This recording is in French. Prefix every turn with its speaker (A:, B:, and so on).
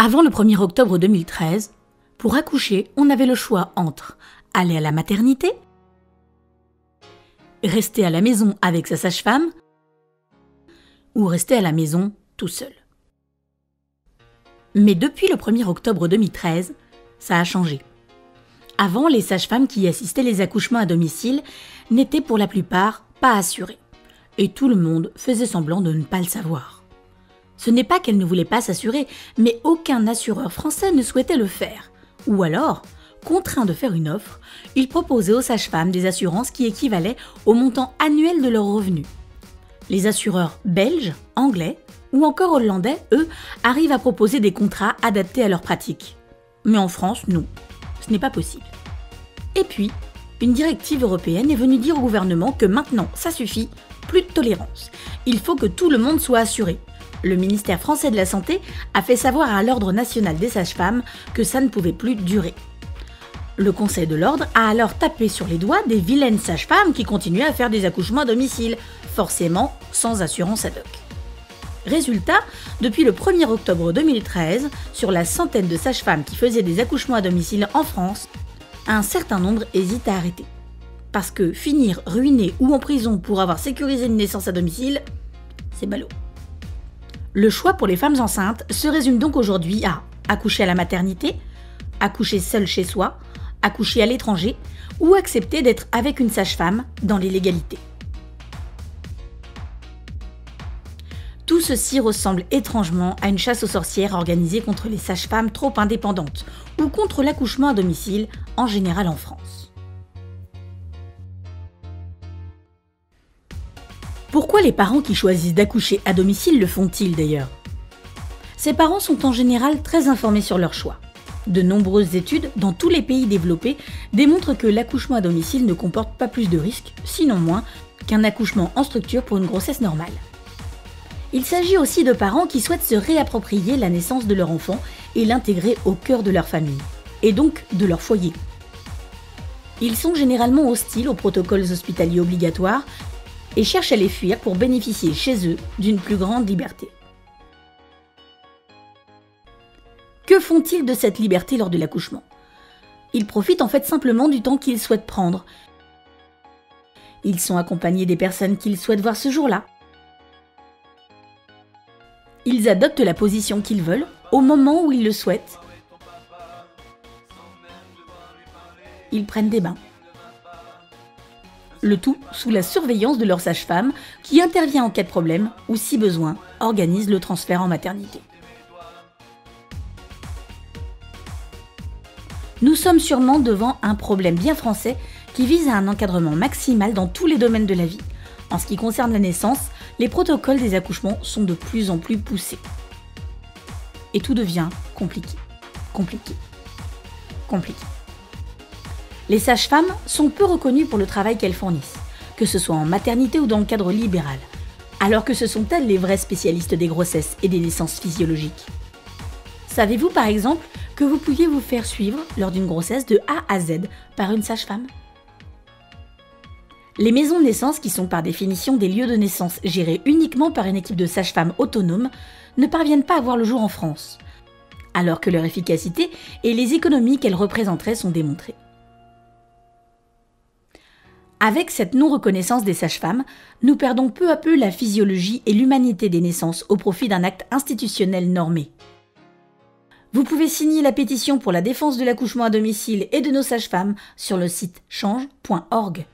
A: Avant le 1er octobre 2013, pour accoucher, on avait le choix entre aller à la maternité, rester à la maison avec sa sage-femme ou rester à la maison tout seul. Mais depuis le 1er octobre 2013, ça a changé. Avant, les sages-femmes qui assistaient les accouchements à domicile n'étaient pour la plupart pas assurées. Et tout le monde faisait semblant de ne pas le savoir. Ce n'est pas qu'elles ne voulaient pas s'assurer, mais aucun assureur français ne souhaitait le faire. Ou alors, contraints de faire une offre, ils proposaient aux sages-femmes des assurances qui équivalaient au montant annuel de leurs revenus. Les assureurs belges, anglais ou encore hollandais, eux, arrivent à proposer des contrats adaptés à leurs pratiques. Mais en France, non, ce n'est pas possible. Et puis, une directive européenne est venue dire au gouvernement que maintenant, ça suffit, plus de tolérance. Il faut que tout le monde soit assuré. Le ministère français de la Santé a fait savoir à l'Ordre national des sages-femmes que ça ne pouvait plus durer. Le Conseil de l'Ordre a alors tapé sur les doigts des vilaines sages-femmes qui continuaient à faire des accouchements à domicile, forcément sans assurance ad hoc. Résultat, depuis le 1er octobre 2013, sur la centaine de sages-femmes qui faisaient des accouchements à domicile en France, un certain nombre hésitent à arrêter. Parce que finir ruiné ou en prison pour avoir sécurisé une naissance à domicile, c'est ballot. Le choix pour les femmes enceintes se résume donc aujourd'hui à accoucher à la maternité, accoucher seule chez soi, accoucher à l'étranger ou accepter d'être avec une sage-femme dans l'illégalité. Tout ceci ressemble étrangement à une chasse aux sorcières organisée contre les sages-femmes trop indépendantes ou contre l'accouchement à domicile, en général en France. Pourquoi les parents qui choisissent d'accoucher à domicile le font-ils d'ailleurs ? Ces parents sont en général très informés sur leur choix. De nombreuses études dans tous les pays développés démontrent que l'accouchement à domicile ne comporte pas plus de risques, sinon moins, qu'un accouchement en structure pour une grossesse normale. Il s'agit aussi de parents qui souhaitent se réapproprier la naissance de leur enfant et l'intégrer au cœur de leur famille, et donc de leur foyer. Ils sont généralement hostiles aux protocoles hospitaliers obligatoires et cherchent à les fuir pour bénéficier chez eux d'une plus grande liberté. Que font-ils de cette liberté lors de l'accouchement ? Ils profitent en fait simplement du temps qu'ils souhaitent prendre. Ils sont accompagnés des personnes qu'ils souhaitent voir ce jour-là. Ils adoptent la position qu'ils veulent, au moment où ils le souhaitent. Ils prennent des bains. Le tout sous la surveillance de leur sage-femme, qui intervient en cas de problème ou, si besoin, organise le transfert en maternité. Nous sommes sûrement devant un problème bien français qui vise à un encadrement maximal dans tous les domaines de la vie. En ce qui concerne la naissance, les protocoles des accouchements sont de plus en plus poussés. Et tout devient compliqué. Les sages-femmes sont peu reconnues pour le travail qu'elles fournissent, que ce soit en maternité ou dans le cadre libéral, alors que ce sont elles les vraies spécialistes des grossesses et des naissances physiologiques. Savez-vous par exemple que vous pouviez vous faire suivre lors d'une grossesse de A à Z par une sage-femme ? Les maisons de naissance, qui sont par définition des lieux de naissance gérés uniquement par une équipe de sages-femmes autonomes, ne parviennent pas à voir le jour en France, alors que leur efficacité et les économies qu'elles représenteraient sont démontrées. Avec cette non-reconnaissance des sages-femmes, nous perdons peu à peu la physiologie et l'humanité des naissances au profit d'un acte institutionnel normé. Vous pouvez signer la pétition pour la défense de l'accouchement à domicile et de nos sages-femmes sur le site change.org.